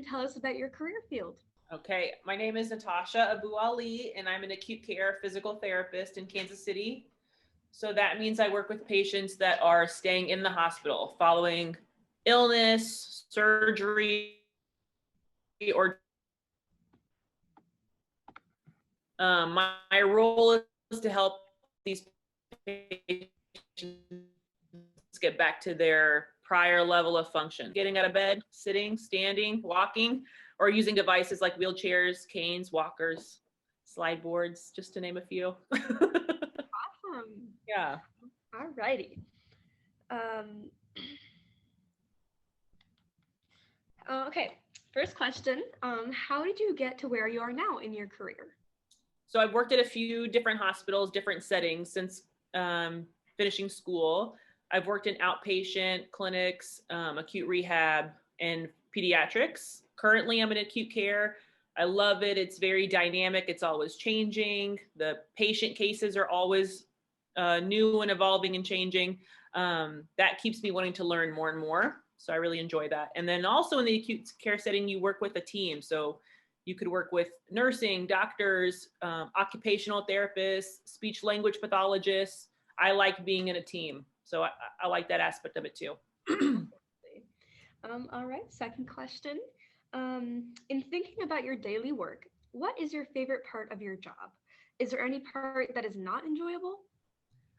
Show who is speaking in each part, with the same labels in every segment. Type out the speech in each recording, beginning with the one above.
Speaker 1: and tell us about your career field.
Speaker 2: Okay, my name is Natasha Abu Ali, and I'm an acute care physical therapist in Kansas City. So that means I work with patients that are staying in the hospital following illness, surgery, or my role is to help these patients get back to their prior level of function, getting out of bed, sitting, standing, walking, or using devices like wheelchairs, canes, walkers, slide boards, just to name a few.
Speaker 1: Awesome.
Speaker 2: Yeah.
Speaker 1: All righty. Um, okay, first question. How did you get to where you are now in your career?
Speaker 2: So I've worked at a few different hospitals, different settings since finishing school. I've worked in outpatient clinics, acute rehab, and pediatrics. Currently, I'm in acute care. I love it. It's very dynamic. It's always changing. The patient cases are always new and evolving and changing. That keeps me wanting to learn more and more. So I really enjoy that. And then also in the acute care setting, you work with a team. So you could work with nursing, doctors, occupational therapists, speech language pathologists. I like being in a team. So I like that aspect of it too.
Speaker 1: All right, second question. In thinking about your daily work, what is your favorite part of your job? Is there any part that is not enjoyable?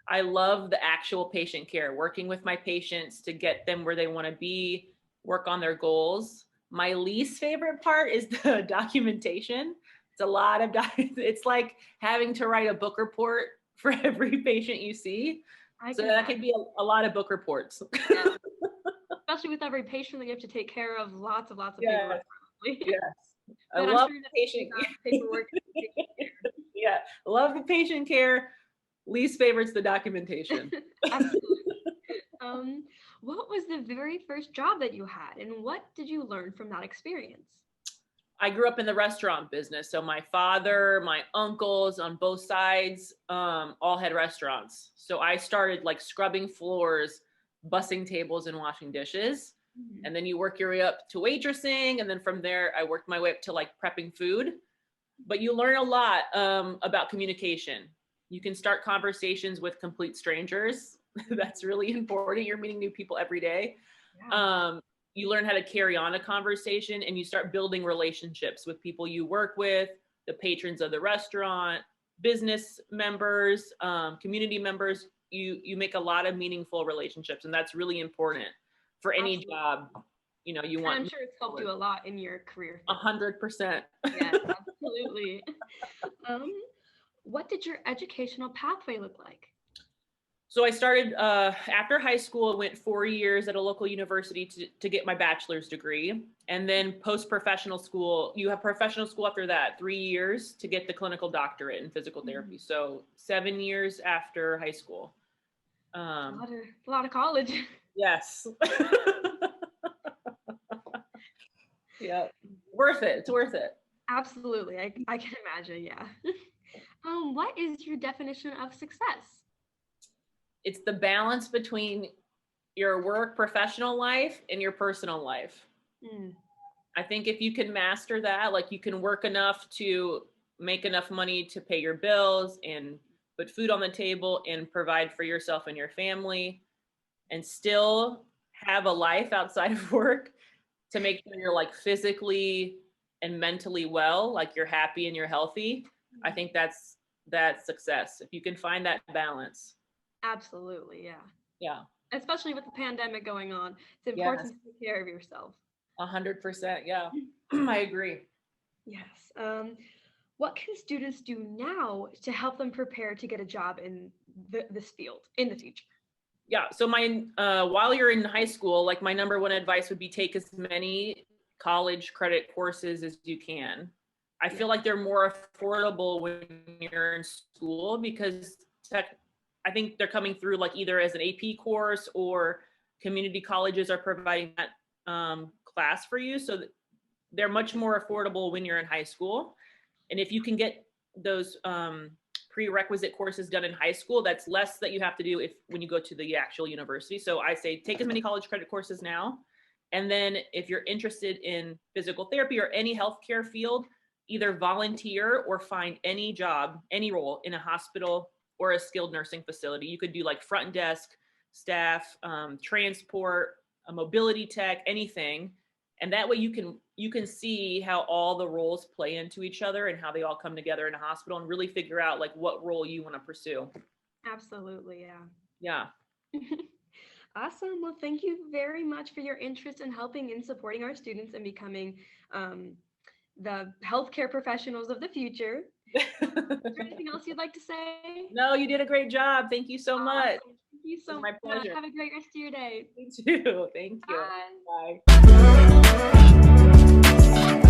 Speaker 2: I love the actual patient care, working with my patients to get them where they want to be, work on their goals. My least favorite part is the documentation. It's a lot of it's like having to write a book report for every patient you see. So that can be a lot of book reports.
Speaker 1: Yeah. Especially with every patient that you have to take care of, lots of paperwork.
Speaker 2: Yes. I
Speaker 1: But
Speaker 2: love
Speaker 1: I'm sure
Speaker 2: patient
Speaker 1: paperwork.
Speaker 2: Yeah, love the patient care. Least favorite's the documentation.
Speaker 1: Absolutely. What was the very first job that you had, and what did you learn from that experience?
Speaker 2: I grew up in the restaurant business. So my father, my uncles on both sides, all had restaurants. So I started like scrubbing floors, bussing tables, and washing dishes. Mm-hmm. And then you work your way up to waitressing. And then from there, I worked my way up to like prepping food. But you learn a lot about communication. You can start conversations with complete strangers. That's really important. You're meeting new people every day. Yeah. You learn how to carry on a conversation, and you start building relationships with people you work with, the patrons of the restaurant, business members, community members. You make a lot of meaningful relationships, and that's really important for any Absolutely. Job. You know, you want.
Speaker 1: I'm sure it's helped you a lot in your career.
Speaker 2: 100%.
Speaker 1: Yes, absolutely. What did your educational pathway look like?
Speaker 2: So I started after high school, went 4 years at a local university to get my bachelor's degree. And then post-professional school, you have professional school after that, 3 years to get the clinical doctorate in physical therapy. So 7 years after high school.
Speaker 1: A lot of college.
Speaker 2: Yes. Yeah, worth it. It's worth it.
Speaker 1: Absolutely. I can imagine, yeah. What is your definition of success?
Speaker 2: It's the balance between your work professional life and your personal life. I think if you can master that, like you can work enough to make enough money to pay your bills and put food on the table and provide for yourself and your family, and still have a life outside of work to make sure you're like physically and mentally well, like you're happy and you're healthy. I think that's success. If you can find that balance.
Speaker 1: Absolutely, yeah.
Speaker 2: Yeah.
Speaker 1: Especially with the pandemic going on, it's important to take care of yourself.
Speaker 2: 100%, yeah. I agree.
Speaker 1: Yes. What can students do now to help them prepare to get a job in this field in the future?
Speaker 2: Yeah, so while you're in high school, like my number one advice would be take as many college credit courses as you can. I feel like they're more affordable when you're in school because I think they're coming through like either as an AP course or community colleges are providing that class for you. So they're much more affordable when you're in high school. And if you can get those prerequisite courses done in high school, that's less that you have to do when you go to the actual university. So I say take as many college credit courses now And then if you're interested in physical therapy or any healthcare field, either volunteer or find any job, any role in a hospital or a skilled nursing facility. You could do like front desk, staff, transport, a mobility tech, anything. And that way you can see how all the roles play into each other and how they all come together in a hospital and really figure out like what role you want to pursue.
Speaker 1: Absolutely, yeah.
Speaker 2: Yeah.
Speaker 1: Awesome. Well, thank you very much for your interest in helping and supporting our students and becoming the healthcare professionals of the future. Is there anything else you'd like to say?
Speaker 2: No, you did a great job. Thank you so much.
Speaker 1: Awesome. Thank you so
Speaker 2: It was my
Speaker 1: much.
Speaker 2: pleasure.
Speaker 1: Have a great rest of your day.
Speaker 2: Me too. Thank you.
Speaker 1: Bye.
Speaker 2: Bye.